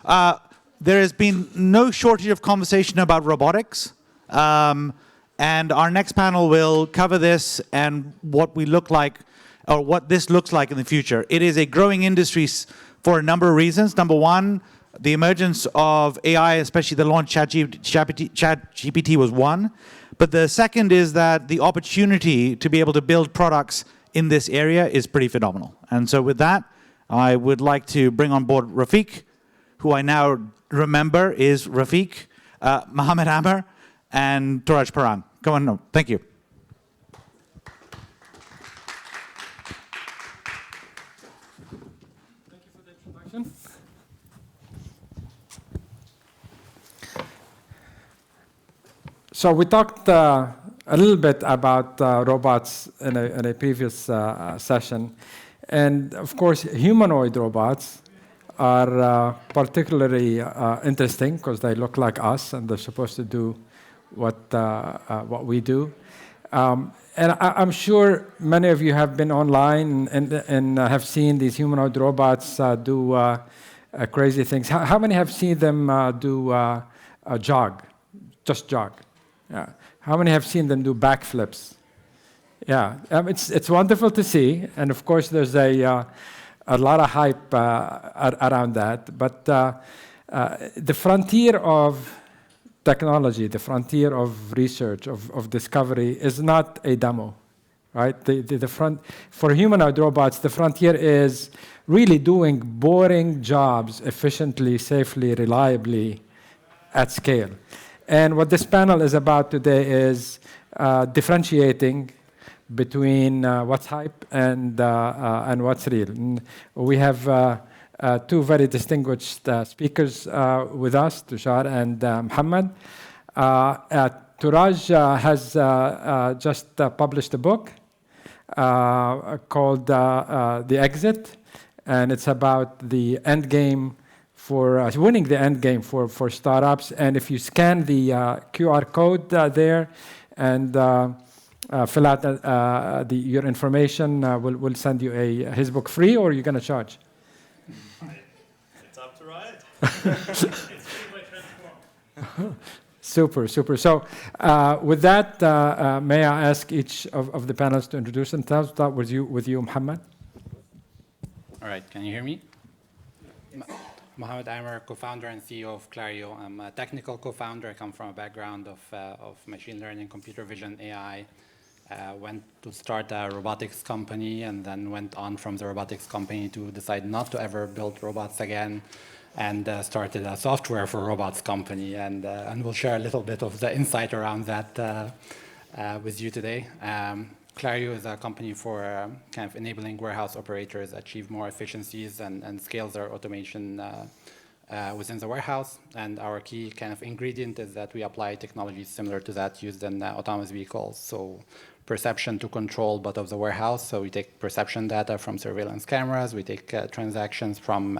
There has been no shortage of conversation about robotics. And our next panel will cover this and what we look like, or what this looks like in the future. It is a growing industry for a number of reasons. Number one, the emergence of AI, especially the launch ChatGPT was one. But the second is that the opportunity to be able to build products in this area is pretty phenomenal. And so with that, I would like to bring on board Rafic, who I now remember is Rafic, Mohamed Amer, and Touraj Parang. Come on, no, thank you. Thank you for the introduction. So we talked a little bit about robots in a previous session. And of course, humanoid robots are particularly interesting because they look like us and they're supposed to do what we do. And I'm sure many of you have been online and have seen these humanoid robots do crazy things. How many have seen them do jog? Just jog. Yeah. How many have seen them do backflips? Yeah, it's wonderful to see, and of course there's a lot of hype around that. But the frontier of technology, the frontier of research, of discovery, is not a demo, right? For humanoid robots, the frontier is really doing boring jobs efficiently, safely, reliably, at scale. And what this panel is about today is differentiating between what's hype and what's real. And we have two very distinguished speakers with us, Tushar and Mohamed. Touraj has just published a book called The Exit, and it's about the end game for winning the end game for startups. And if you scan the QR code there and fill out your information, we'll send you his book free, or you're going to charge? It's up to Riot. Super, super. So with that, may I ask each of the panelists to introduce themselves? Start with you, Mohamed. All right, can you hear me? Mohamed Amer, co-founder and CEO of Claryo. I'm a technical co-founder. I come from a background of machine learning, computer vision, AI. Went to start a robotics company and then went on from the robotics company to decide not to ever build robots again, and started a software for robots company. And we'll share a little bit of the insight around that with you today. Claryo is a company for kind of enabling warehouse operators achieve more efficiencies and scale their automation within the warehouse. And our key kind of ingredient is that we apply technologies similar to that used in autonomous vehicles. So perception to control, but of the warehouse. So we take perception data from surveillance cameras. We take transactions from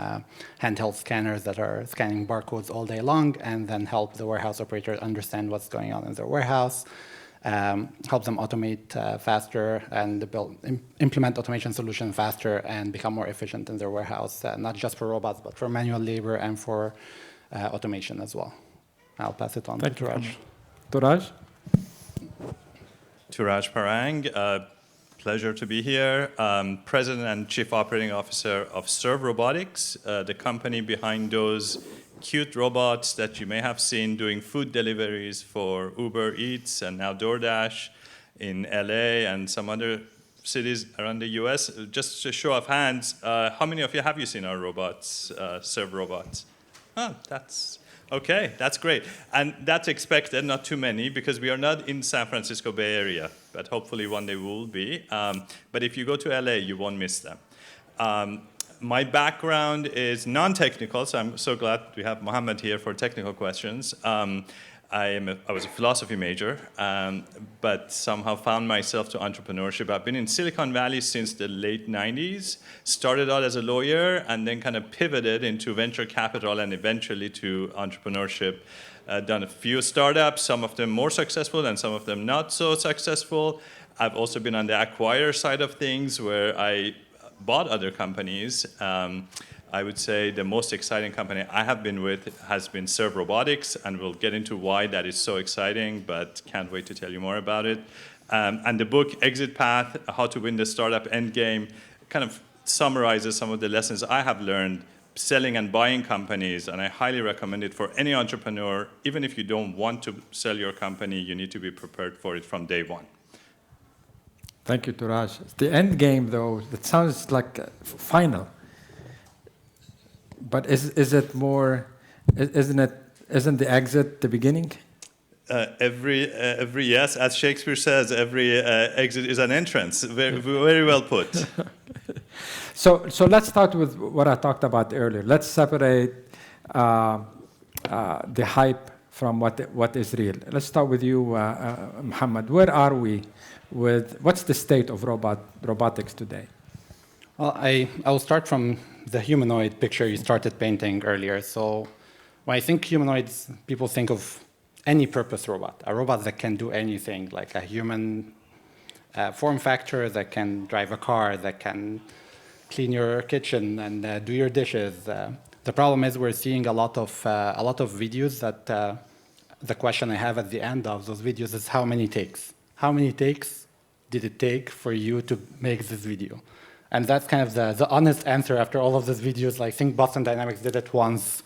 handheld scanners that are scanning barcodes all day long, and then help the warehouse operator understand what's going on in their warehouse. Help them automate faster and implement automation solutions faster and become more efficient in their warehouse, not just for robots, but for manual labor and for automation as well. I'll pass it on to Touraj. Touraj? Touraj Parang, pleasure to be here. President and Chief Operating Officer of Serve Robotics, the company behind those cute robots that you may have seen doing food deliveries for Uber Eats and now DoorDash in LA and some other cities around the US. Just a show of hands, how many of you have seen our robots, Serve robots? Oh, that's okay, that's great. And that's expected, not too many, because we are not in San Francisco Bay Area, but hopefully one day we will be. But if you go to LA, you won't miss them. My background is non-technical, so I'm so glad we have Mohamed here for technical questions. I was a philosophy major, but somehow found myself to entrepreneurship. I've been in Silicon Valley since the late 90s, started out as a lawyer, and then kind of pivoted into venture capital and eventually to entrepreneurship. Done a few startups, some of them more successful and some of them not so successful. I've also been on the acquire side of things where I bought other companies. I would say the most exciting company I have been with has been Serve Robotics, and we'll get into why that is so exciting, but can't wait to tell you more about it. And the book, Exit Path, How to Win the Startup Endgame, kind of summarizes some of the lessons I have learned selling and buying companies, and I highly recommend it for any entrepreneur. Even if you don't want to sell your company, you need to be prepared for it from day one. Thank you, Touraj. The end game, though, that sounds like final. But is it more? Isn't the exit the beginning? Every yes, as Shakespeare says, every exit is an entrance. Very well put. So let's start with what I talked about earlier. Let's separate the hype from what is real. Let's start with you, Mohamed. Where are we with what's the state of robotics today? Well, I will start from the humanoid picture you started painting earlier. So when I think humanoids, people think of any purpose robot, a robot that can do anything, like a human form factor that can drive a car, that can clean your kitchen and do your dishes. The problem is we're seeing a lot of videos that the question I have at the end of those videos is how many takes? How many takes did it take for you to make this video? And that's kind of the honest answer after all of these videos. Like, I think Boston Dynamics did it once,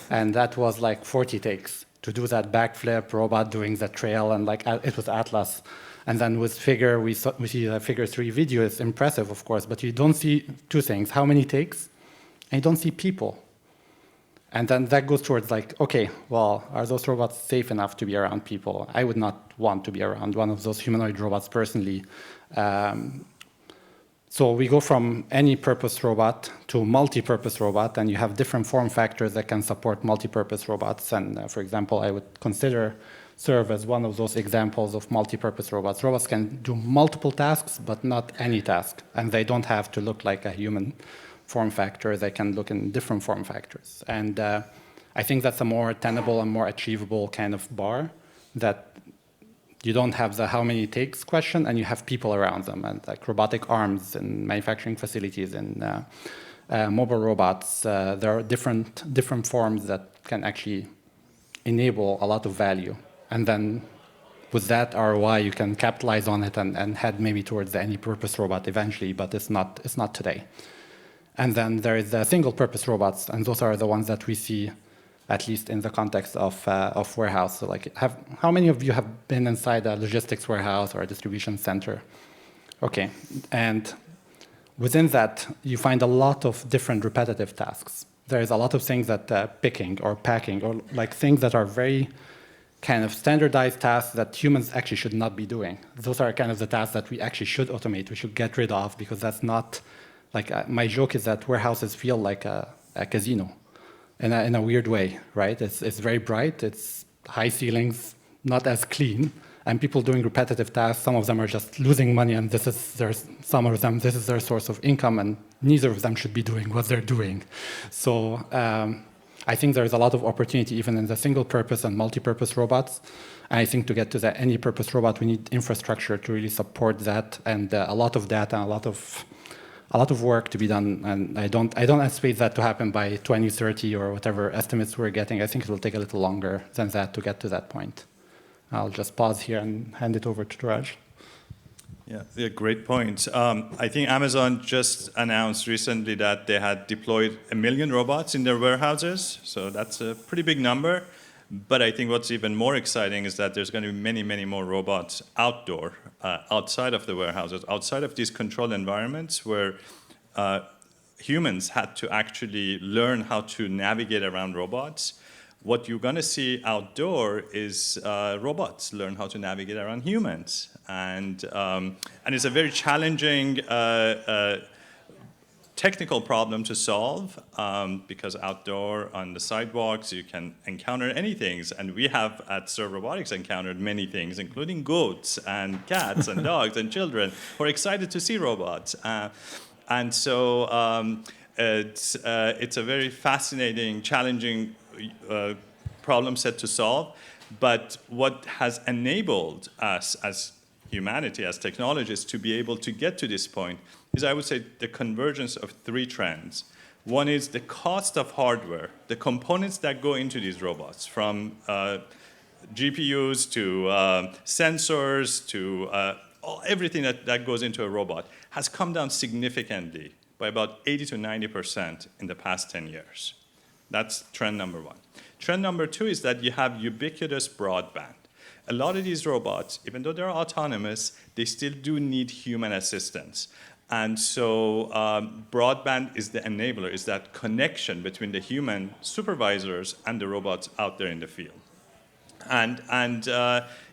and that was like 40 takes to do that backflip robot doing the trail, and like it was Atlas. And then with Figure, we see the Figure 3 video. It's impressive, of course, but you don't see two things: how many takes, and you don't see people. And then that goes towards like, okay, well, are those robots safe enough to be around people? I would not want to be around one of those humanoid robots personally. So we go from any purpose robot to multi-purpose robot, and you have different form factors that can support multi-purpose robots. And for example, I would consider Serve as one of those examples of multi-purpose robots. Robots can do multiple tasks, but not any task. And they don't have to look like a human form factor. They can look in different form factors. And I think that's a more tenable and more achievable kind of bar, that you don't have the how many takes question, and you have people around them, and like robotic arms in manufacturing facilities and mobile robots. There are different forms that can actually enable a lot of value. And then with that ROI, you can capitalize on it and head maybe towards the any-purpose robot eventually, but it's not today. And then there is the single-purpose robots, and those are the ones that we see, at least in the context of warehouse. So like, how many of you have been inside a logistics warehouse or a distribution center? Okay, and within that, you find a lot of different repetitive tasks. There is a lot of things that picking or packing, or like things that are very kind of standardized tasks that humans actually should not be doing. Those are kind of the tasks that we actually should automate, we should get rid of, because that's not, like my joke is that warehouses feel like a casino in a weird way, right? It's very bright, it's high ceilings, not as clean, and people doing repetitive tasks. Some of them are just losing money, and this is their source of income, and neither of them should be doing what they're doing. So I think there's a lot of opportunity even in the single-purpose and multi-purpose robots. And I think to get to the any-purpose robot, we need infrastructure to really support that, and a lot of data, and a lot of work to be done. And I don't anticipate that to happen by 2030 or whatever estimates we're getting. I think it will take a little longer than that to get to that point. I'll just pause here and hand it over to Touraj. Yeah, great point. I think Amazon just announced recently that they had deployed 1 million robots in their warehouses. So that's a pretty big number. But I think what's even more exciting is that there's going to be many, many more robots outdoor, outside of the warehouses, outside of these controlled environments where humans had to actually learn how to navigate around robots. What you're going to see outdoor is robots learn how to navigate around humans. And it's a very challenging technical problem to solve, because outdoor on the sidewalks you can encounter anything, and we have at Serve Robotics encountered many things, including goats and cats and dogs and children who are excited to see robots. And so it's a very fascinating, challenging problem set to solve. But what has enabled us as humanity, as technologists, to be able to get to this point is, I would say, the convergence of 3 trends. One is the cost of hardware, the components that go into these robots, from GPUs to sensors to everything that goes into a robot, has come down significantly by about 80 to 90% in the past 10 years. That's trend number one. Trend number two is that you have ubiquitous broadband. A lot of these robots, even though they're autonomous, they still do need human assistance. And so broadband is the enabler, is that connection between the human supervisors and the robots out there in the field. And then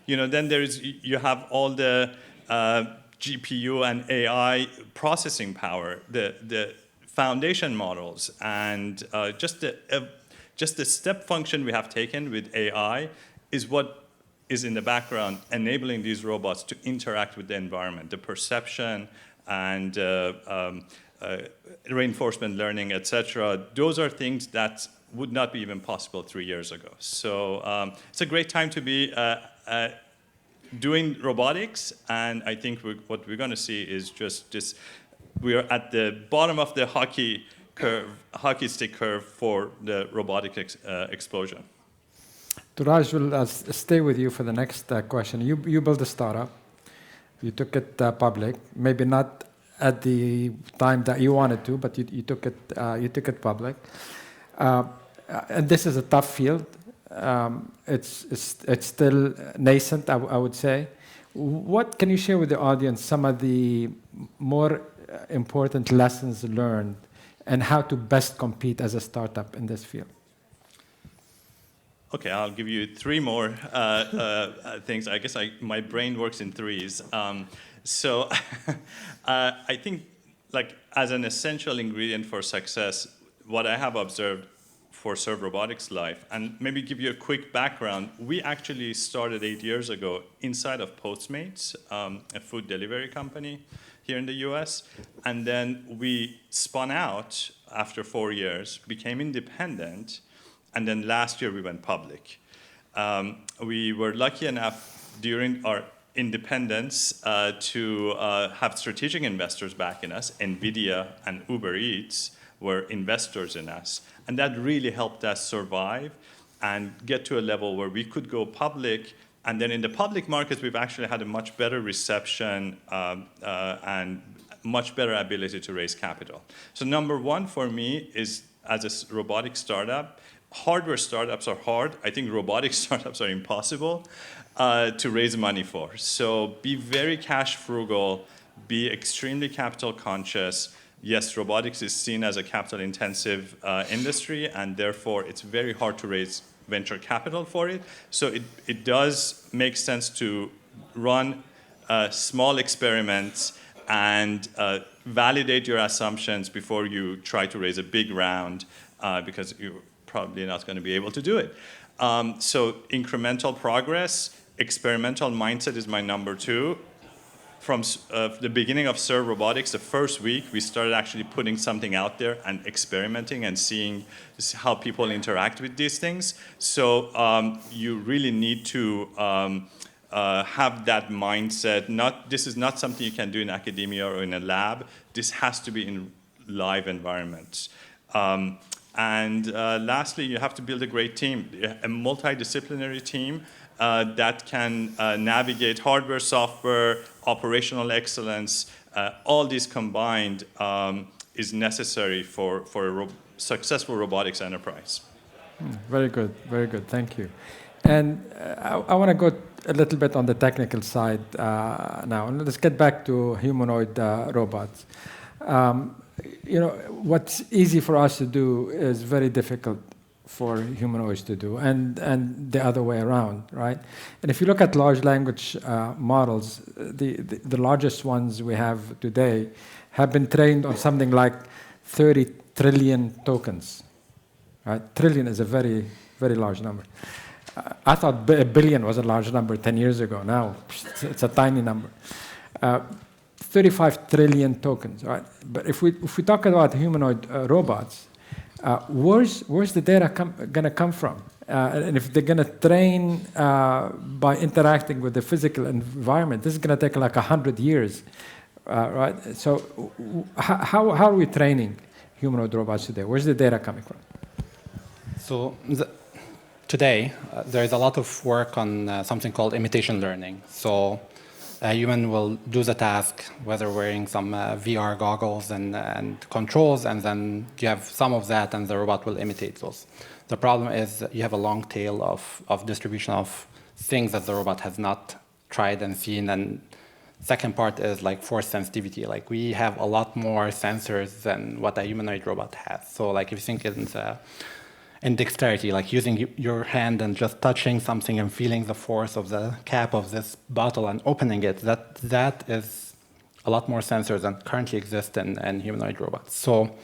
you have all the GPU and AI processing power, the foundation models, and just the step function we have taken with AI is what is in the background enabling these robots to interact with the environment, the perception and reinforcement learning, et cetera. Those are things that would not be even possible 3 years ago. So it's a great time to be doing robotics, and I think what we're going to see is just this. We are at the bottom of the hockey stick curve for the robotic explosion. Touraj will stay with you for the next question. You built a startup. You took it public. Maybe not at the time that you wanted to, but you took it public. And this is a tough field. It's still nascent, I would say. What can you share with the audience? Some of the more important lessons learned, and how to best compete as a startup in this field. Okay, I'll give you three more things. I guess my brain works in threes. So I think, like, as an essential ingredient for success, what I have observed for Serve Robotics life, and maybe give you a quick background, we actually started 8 years ago inside of Postmates, a food delivery company here in the US, and then we spun out after 4 years, became independent, and then last year we went public. We were lucky enough during our independence to have strategic investors backing us. NVIDIA and Uber Eats were investors in us. And that really helped us survive and get to a level where we could go public. And then in the public markets, we've actually had a much better reception and much better ability to raise capital. So number one for me is, as a robotic startup, hardware startups are hard. I think robotic startups are impossible to raise money for. So be very cash frugal, be extremely capital conscious. Yes, robotics is seen as a capital intensive industry, and therefore it's very hard to raise venture capital for it. So it does make sense to run small experiments and validate your assumptions before you try to raise a big round, because you're probably not going to be able to do it. So incremental progress, experimental mindset is my number two. From the beginning of Serve Robotics, the first week, we started actually putting something out there and experimenting and seeing how people interact with these things. So you really need to have that mindset. This is not something you can do in academia or in a lab. This has to be in live environments. And lastly, you have to build a great team, a multidisciplinary team that can navigate hardware, software, operational excellence. All these combined is necessary for a successful robotics enterprise. Very good, thank you. And I want to go a little bit on the technical side now. And let's get back to humanoid robots. What's easy for us to do is very difficult for humanoids to do, and the other way around, right? And if you look at large language models, the largest ones we have today have been trained on something like 30 trillion tokens, right? Trillion is a very, very large number. I thought a billion was a large number 10 years ago. Now it's a tiny number. 35 trillion tokens, right? But if we talk about humanoid robots, where's the data going to come from? And if they're going to train by interacting with the physical environment, this is going to take like 100 years, right? So how are we training? humanoid robots today? Where's the data coming from? So today, there is a lot of work on something called imitation learning. So a human will do the task, whether wearing some VR goggles and controls, and then you have some of that, and the robot will imitate those. The problem is that you have a long tail of distribution of things that the robot has not tried and seen. And second part is like force sensitivity. Like we have a lot more sensors than what a humanoid robot has. So like if you think in dexterity, like using your hand and just touching something and feeling the force of the cap of this bottle and opening it, that is a lot more sensors than currently exist in humanoid robots. So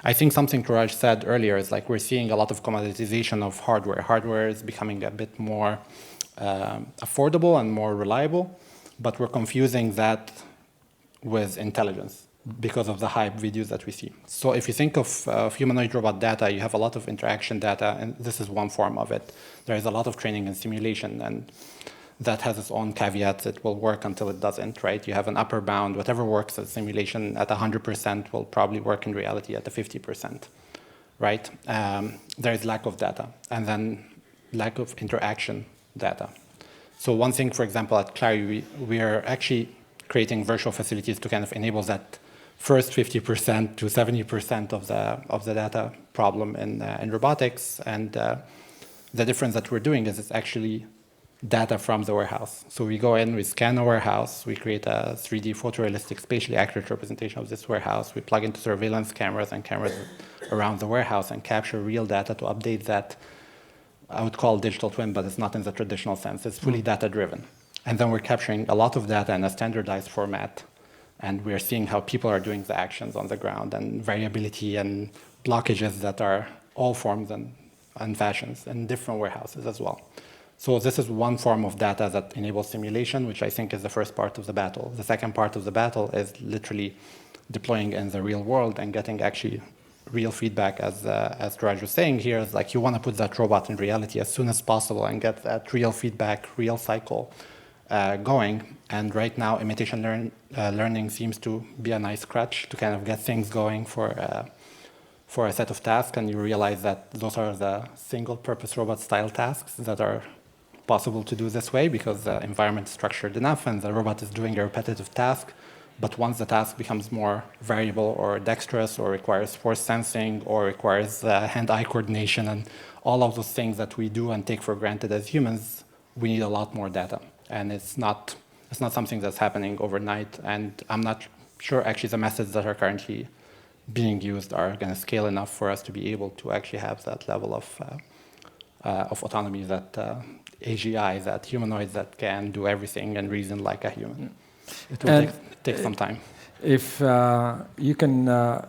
I think something Touraj said earlier is like we're seeing a lot of commoditization of hardware. Hardware is becoming a bit more affordable and more reliable, but we're confusing that with intelligence because of the hype videos that we see. So if you think of humanoid robot data, you have a lot of interaction data, and this is one form of it. There is a lot of training and simulation, and that has its own caveats. It will work until it doesn't, right? You have an upper bound. Whatever works at simulation at 100% will probably work in reality at the 50%, right? There is lack of data, and then lack of interaction data. So one thing, for example, at Claryo, we are actually creating virtual facilities to kind of enable that first 50% to 70% of the data problem in robotics. And the difference that we're doing is it's actually data from the warehouse. So we go in, we scan a warehouse, we create a 3D photorealistic, spatially accurate representation of this warehouse. We plug into surveillance cameras and cameras around the warehouse and capture real data to update that. I would call digital twin, but it's not in the traditional sense. It's fully data-driven. And then we're capturing a lot of data in a standardized format. And we're seeing how people are doing the actions on the ground and variability and blockages that are all forms and fashions in different warehouses as well. So this is one form of data that enables simulation, which I think is the first part of the battle. The second part of the battle is literally deploying in the real world and getting actually real feedback, as Touraj was saying here, is like you want to put that robot in reality as soon as possible and get that real feedback, real cycle going. And right now, imitation learning seems to be a nice crutch to kind of get things going for a set of tasks. And you realize that those are the single-purpose robot-style tasks that are possible to do this way because the environment is structured enough and the robot is doing a repetitive task. But once the task becomes more variable or dexterous or requires force sensing or requires hand-eye coordination and all of those things that we do and take for granted as humans, we need a lot more data. And it's not something that's happening overnight. And I'm not sure actually the methods that are currently being used are going to scale enough for us to be able to actually have that level of autonomy, that AGI, that humanoids that can do everything and reason like a human. It will take some time. If you can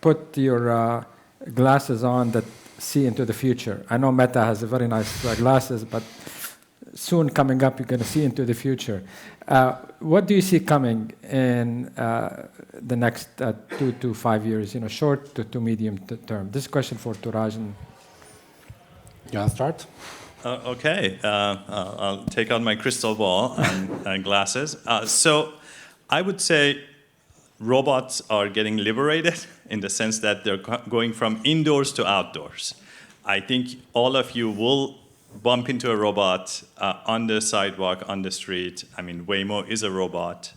put your glasses on that see into the future. I know Meta has a very nice glasses, but soon coming up, you're going to see into the future. What do you see coming in the next 2 to 5 years, short to medium term? This question for Touraj. You want to start? Okay, I'll take out my crystal ball and glasses. So I would say robots are getting liberated in the sense that they're going from indoors to outdoors. I think all of you will bump into a robot on the sidewalk, on the street. I mean, Waymo is a robot.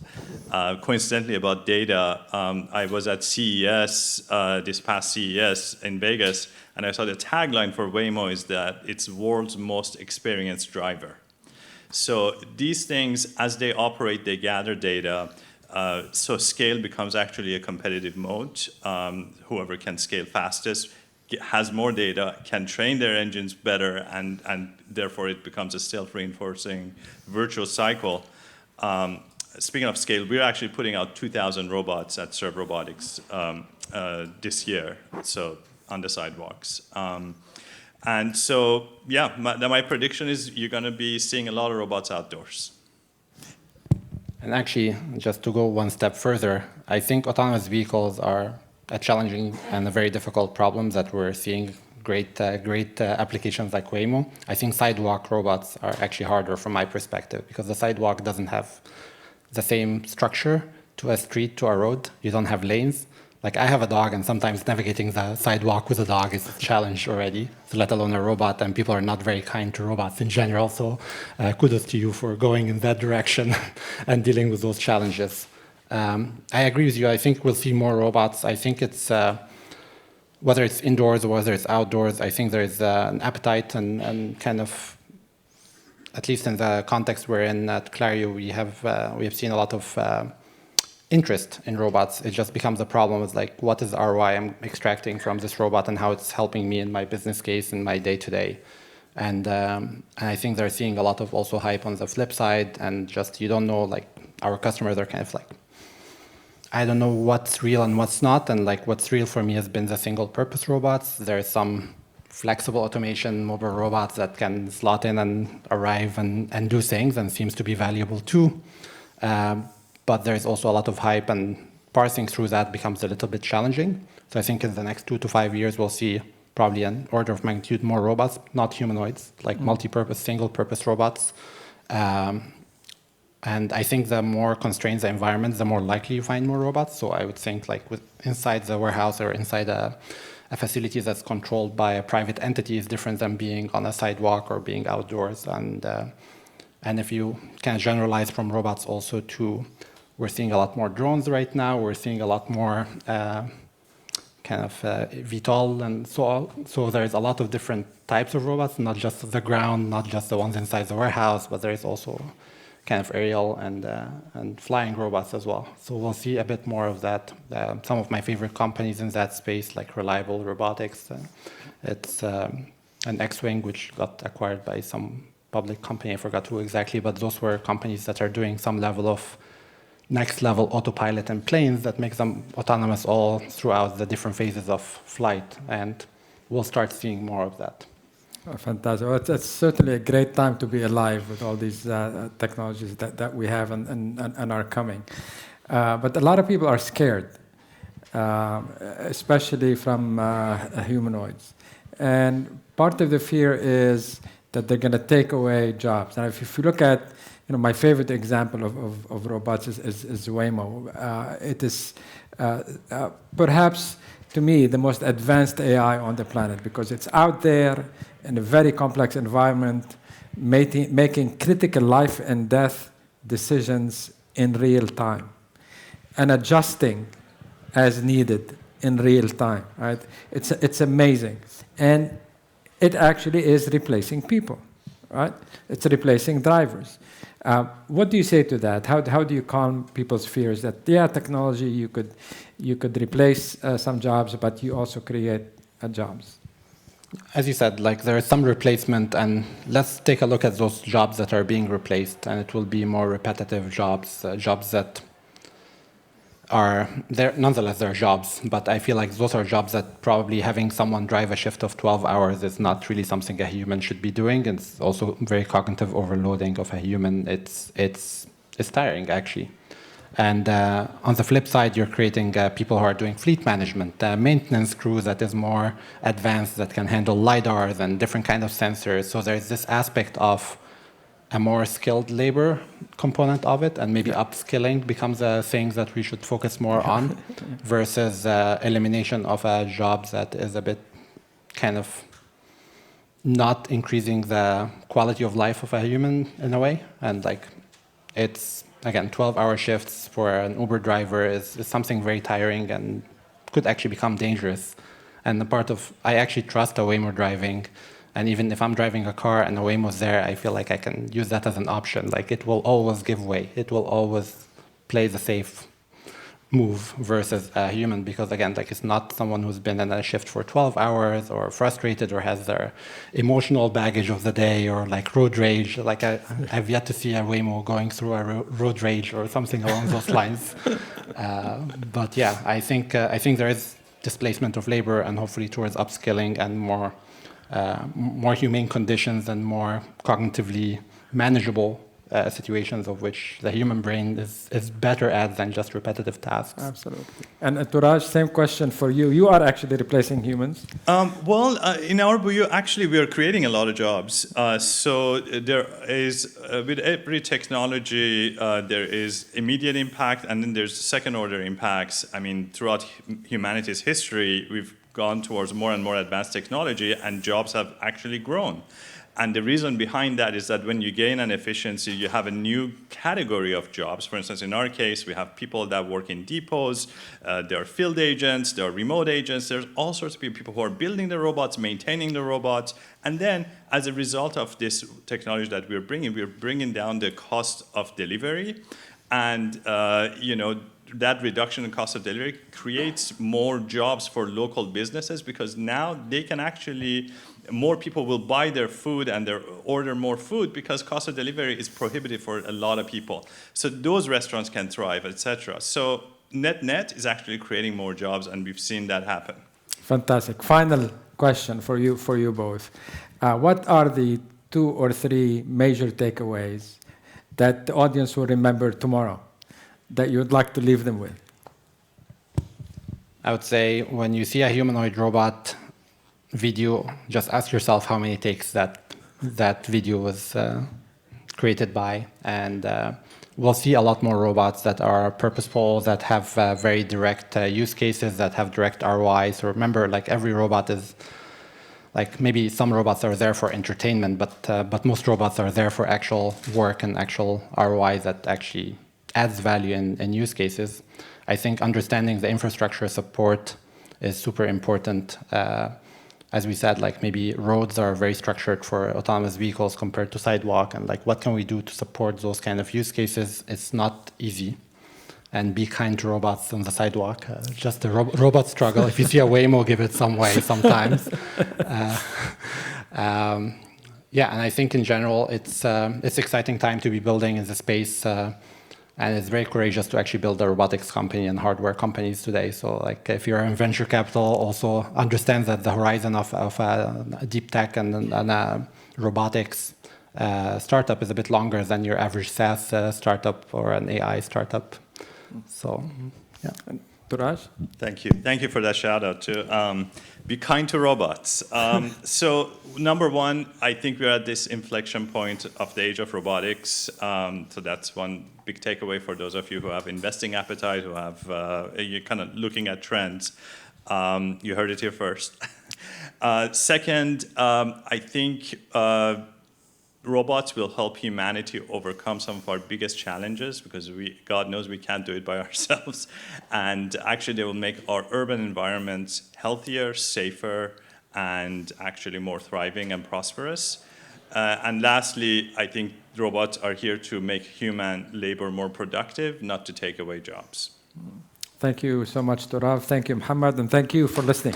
Coincidentally, about data, I was at CES, this past CES in Vegas, and I saw the tagline for Waymo is that it's world's most experienced driver. So these things, as they operate, they gather data. So scale becomes actually a competitive mode. Whoever can scale fastest has more data, can train their engines better, and therefore it becomes a self-reinforcing virtuous cycle. Speaking of scale, we're actually putting out 2,000 robots at Serve Robotics this year, so on the sidewalks. And so, yeah, my prediction is you're going to be seeing a lot of robots outdoors. And actually, just to go one step further, I think autonomous vehicles are a challenging and a very difficult problem that we're seeing great applications like Waymo. I think sidewalk robots are actually harder from my perspective because the sidewalk doesn't have the same structure to a street, to a road. You don't have lanes. Like I have a dog, and sometimes navigating the sidewalk with a dog is a challenge already, so let alone a robot, and people are not very kind to robots in general, so kudos to you for going in that direction and dealing with those challenges. I agree with you. I think we'll see more robots. I think it's, whether it's indoors or whether it's outdoors, I think there's an appetite and kind of, at least in the context we're in at Claryo, we have seen a lot of interest in robots. It just becomes a problem with like, what is the ROI I'm extracting from this robot and how it's helping me in my business case in my day-to-day. And I think they're seeing a lot of also hype on the flip side, and just, you don't know, like our customers are kind of like, I don't know what's real and what's not, and like what's real for me has been the single-purpose robots. There's some flexible automation mobile robots that can slot in and arrive and do things and seems to be valuable too. But there's also a lot of hype, and parsing through that becomes a little bit challenging. So I think in the next 2 to 5 years, we'll see probably an order of magnitude more robots, not humanoids, like multi-purpose, single-purpose robots. And I think the more constrained the environment, the more likely you find more robots. So I would think like inside the warehouse or inside a facility that's controlled by a private entity is different than being on a sidewalk or being outdoors. And if you can generalize from robots also to, we're seeing a lot more drones right now. We're seeing a lot more kind of VTOL and so on. So there's a lot of different types of robots, not just the ground, not just the ones inside the warehouse, but there's also kind of aerial and flying robots as well. So we'll see a bit more of that. Some of my favorite companies in that space, like Reliable Robotics, it's an X-Wing, which got acquired by some public company, I forgot who exactly, but those were companies that are doing some level of next level autopilot in planes that makes them autonomous all throughout the different phases of flight. And we'll start seeing more of that. Oh, fantastic. Well, it's certainly a great time to be alive with all these technologies that we have and are coming. But a lot of people are scared, especially from humanoids. And part of the fear is that they're going to take away jobs. And if you look at, my favorite example of robots is Waymo. It is perhaps, to me, the most advanced AI on the planet, because it's out there in a very complex environment, making critical life and death decisions in real time and adjusting as needed in real time, right? It's amazing. And it actually is replacing people, right? It's replacing drivers. What do you say to that? How do you calm people's fears that, yeah, technology, you could replace some jobs, but you also create jobs? As you said, like there is some replacement, and let's take a look at those jobs that are being replaced, and it will be more repetitive jobs, jobs that are there. Nonetheless, they're jobs, but I feel like those are jobs that probably having someone drive a shift of 12 hours is not really something a human should be doing. It's also very cognitive overloading of a human. It's tiring, actually. And on the flip side, you're creating people who are doing fleet management, maintenance crews that is more advanced, that can handle LiDARs and different kind of sensors. So there's this aspect of a more skilled labor component of it, and maybe upskilling becomes a thing that we should focus more on versus elimination of a job that is a bit kind of not increasing the quality of life of a human in a way. And like it's, again, 12-hour shifts for an Uber driver is something very tiring and could actually become dangerous. And the part of, I actually trust a Waymo driving, and even if I'm driving a car and a Waymo's there, I feel like I can use that as an option. Like it will always give way. It will always play the safe move versus a human, because again, like it's not someone who's been in a shift for 12 hours or frustrated or has their emotional baggage of the day or like road rage. Like I've yet to see a Waymo going through a road rage or something along those lines. But yeah, I think there is displacement of labor, and hopefully towards upskilling and more humane conditions and more cognitively manageable situations of which the human brain is better at than just repetitive tasks. Absolutely. And Touraj, same question for you. You are actually replacing humans. In our view, actually, we are creating a lot of jobs. So there is, with every technology, there is immediate impact, and then there's second-order impacts. I mean, throughout humanity's history, we've gone towards more and more advanced technology, and jobs have actually grown. And the reason behind that is that when you gain an efficiency, you have a new category of jobs. For instance, in our case, we have people that work in depots, there are field agents, there are remote agents, there's all sorts of people who are building the robots, maintaining the robots. And then, as a result of this technology that we're bringing down the cost of delivery. And, that reduction in cost of delivery creates more jobs for local businesses, because now they can actually, more people will buy their food and order more food because cost of delivery is prohibitive for a lot of people. So those restaurants can thrive, etc. So net is actually creating more jobs, and we've seen that happen. Fantastic. Final question for you both. What are the 2 or 3 major takeaways that the audience will remember tomorrow that you'd like to leave them with? I would say when you see a humanoid robot video, just ask yourself how many takes that video was created by. And we'll see a lot more robots that are purposeful, that have very direct use cases, that have direct ROI. So remember, like every robot is, like maybe some robots are there for entertainment, but most robots are there for actual work and actual ROI that actually adds value in use cases. I think understanding the infrastructure support is super important. As we said, like maybe roads are very structured for autonomous vehicles compared to sidewalk, and like what can we do to support those kind of use cases? It's not easy. And be kind to robots on the sidewalk. Just a robot struggle. If you see a Waymo, give it some way sometimes. Yeah, and I think in general, it's exciting time to be building in the space. And it's very courageous to actually build a robotics company and hardware companies today. So like if you're in venture capital, also understand that the horizon of a deep tech and a robotics startup is a bit longer than your average SaaS startup or an AI startup. So, yeah. Touraj? Thank you. Thank you for that shout out too. Be kind to robots. So number one, I think we're at this inflection point of the age of robotics. So that's one big takeaway for those of you who have investing appetite, who have, you're kind of looking at trends. You heard it here first. Second, I think robots will help humanity overcome some of our biggest challenges, because God knows we can't do it by ourselves. And actually they will make our urban environments healthier, safer, and actually more thriving and prosperous. And lastly, I think robots are here to make human labor more productive, not to take away jobs. Thank you so much, Touraj. Thank you, Mohamed, and thank you for listening.